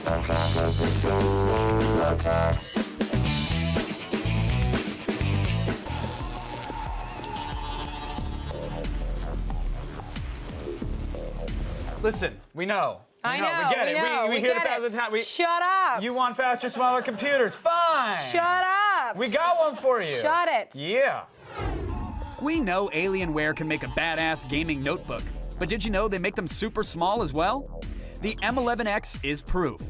Attack of the show. Attack. Listen, we know. I know. We get it. We hear it 1,000 times. Shut up. You want faster, smaller computers. Fine. Shut up. We got one for you. Shut it. Yeah. We know Alienware can make a badass gaming notebook, but did you know they make them super small as well? The M11x is proof.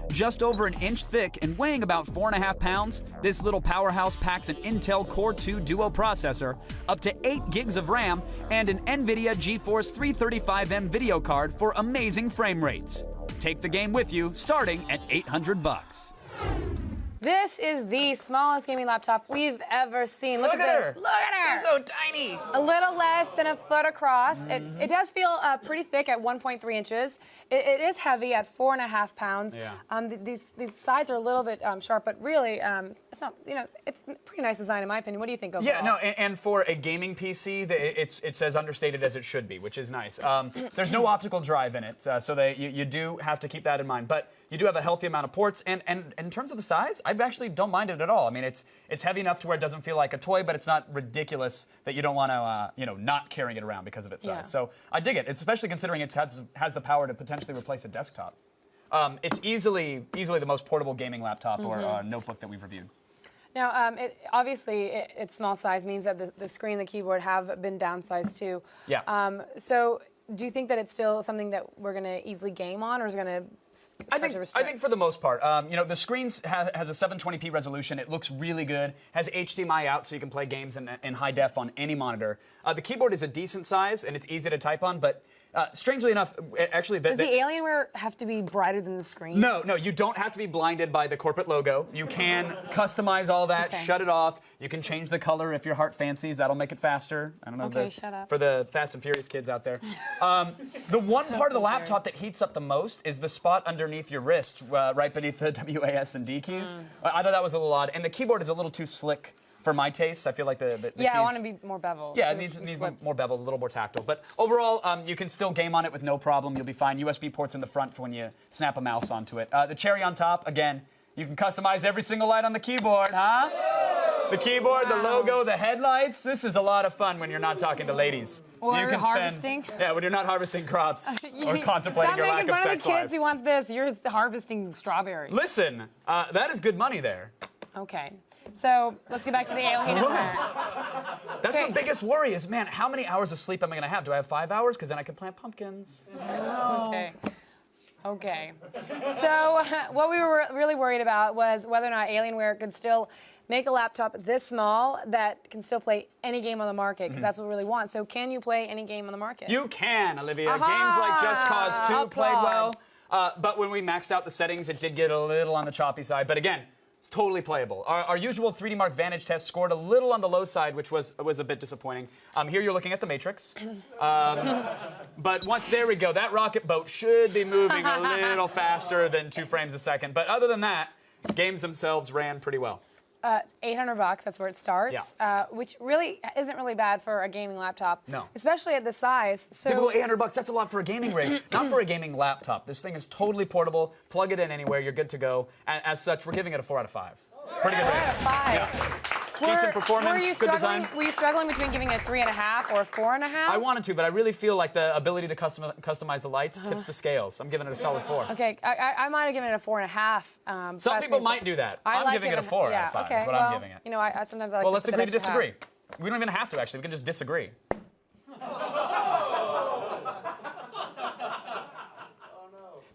Just over an inch thick and weighing about 4.5 pounds, this little powerhouse packs an Intel Core 2 Duo processor, up to 8 gigs of RAM, and an NVIDIA GeForce 335M video card for amazing frame rates. Take the game with you, starting at $800. This is the smallest gaming laptop we've ever seen. Look at her. this. Look at her. It's so tiny. A little less than a foot across. It does feel pretty thick at 1.3 inches. It is heavy at 4.5 pounds. Yeah. These sides are a little bit sharp, but really, it's not. It's a pretty nice design in my opinion. What do you think overall? Yeah, no, and for a gaming PC, it's as understated as it should be, which is nice. There's no optical drive in it, so you do have to keep that in mind. But you do have a healthy amount of ports, and in terms of the size, I actually don't mind it at all. I mean, it's heavy enough to where it doesn't feel like a toy, but it's not ridiculous that you don't want to, not carrying it around because of its size. Yeah. So I dig it, especially considering it has the power to potentially replace a desktop. It's easily the most portable gaming laptop or notebook that we've reviewed. Now, obviously, its small size means that the screen and the keyboard have been downsized too. Yeah. So, do you think that it's still something that we're going to easily game on, or is it going to start to restrict? I think for the most part. The screen has a 720p resolution. It looks really good. Has HDMI out, so you can play games in high def on any monitor. The keyboard is a decent size, and it's easy to type on, but strangely enough, actually... Does the Alienware have to be brighter than the screen? No, you don't have to be blinded by the corporate logo. You can customize all that, shut it off. You can change the color if your heart fancies. That'll make it faster. I don't know. Okay, shut up. For the Fast and Furious kids out there. The one part of the laptop that heats up the most is the spot underneath your wrist, right beneath the WAS and D keys. I thought that was a little odd. And the keyboard is a little too slick for my taste. I feel like the keys... I want to be more beveled. Yeah, it needs more beveled, a little more tactile. But overall, you can still game on it with no problem. You'll be fine. USB ports in the front for when you snap a mouse onto it. The cherry on top, again, you can customize every single light on the keyboard, huh? The keyboard, the logo, the headlights. This is a lot of fun when you're not talking to ladies. Or you can harvesting. When you're not harvesting crops or contemplating your lack of sex life. Stop making fun of the kids who want this. You're harvesting strawberries. Listen, that is good money there. Okay. So let's get back to the Alienware. That's the biggest worry is, man, how many hours of sleep am I going to have? Do I have 5 hours? Because then I can plant pumpkins. Okay. So what we were really worried about was whether or not Alienware could still make a laptop this small that can still play any game on the market, because that's what we really want. So can you play any game on the market? You can, Olivia. Games like Just Cause 2 played well. But when we maxed out the settings, it did get a little on the choppy side. But again, it's totally playable. Our usual 3D Mark Vantage test scored a little on the low side, which was a bit disappointing. Here you're looking at the Matrix. But once, there we go. That rocket boat should be moving a little faster than 2 frames a second. But other than that, games themselves ran pretty well. $800, that's where it starts, which really isn't really bad for a gaming laptop. No. Especially at the size. So People go, $800, that's a lot for a gaming rig. Not for a gaming laptop. This thing is totally portable. Plug it in anywhere, you're good to go. As such, we're giving it a 4 out of 5. Pretty good rating. 4 out of 5. Yeah. Decent performance, good design. Were you struggling between giving it a 3.5 or a 4.5? I wanted to, but I really feel like the ability to customize the lights tips the scales. I'm giving it a solid 4. Okay, I might have given it a 4.5. Some people might do that. I'm giving it a 4 out of 5 is what I'm giving it. I sometimes I like Well, to let's put agree that to extra disagree. half. We don't even have to, actually. We can just disagree.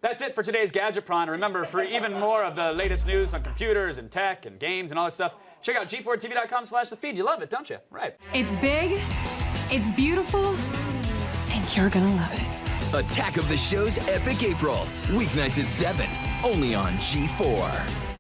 That's it for today's Gadget Prawn. Remember, for even more of the latest news on computers and tech and games and all that stuff, check out g4tv.com/thefeed. You love it, don't you? Right. It's big, it's beautiful, and you're gonna love it. Attack of the Show's Epic April. Weeknights at 7, only on G4.